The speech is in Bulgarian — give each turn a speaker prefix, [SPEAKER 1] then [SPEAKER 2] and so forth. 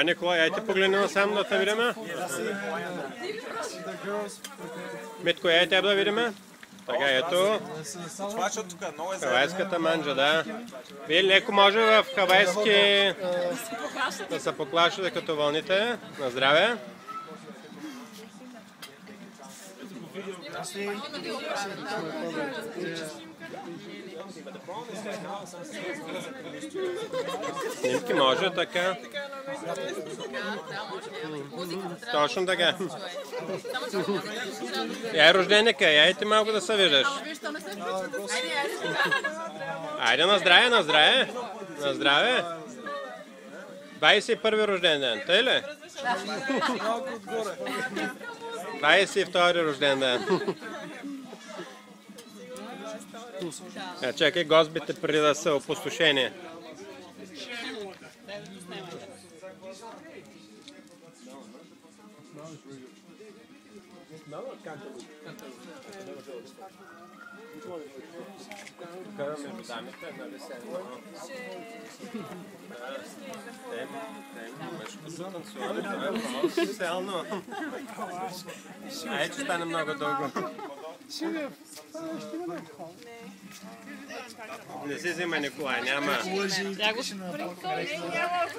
[SPEAKER 1] Николай, айде погледни насам да те видиме. Митко, айде теб да видиме. Така, ето. Хавайската манджа, да. Вие леко може в хавайски да се поклащате като вълните. На здраве. Снимки може, така. Точно така. Яй рожденика, яй ти малко да се виждаш. Айде на здраве, на здраве. На здраве. 21 рожден ден, тъй ли? 22 рожден ден. Чакай гозбите преди да са опустошени. Айде, че стане много дълго. Не си взима, Николай, няма.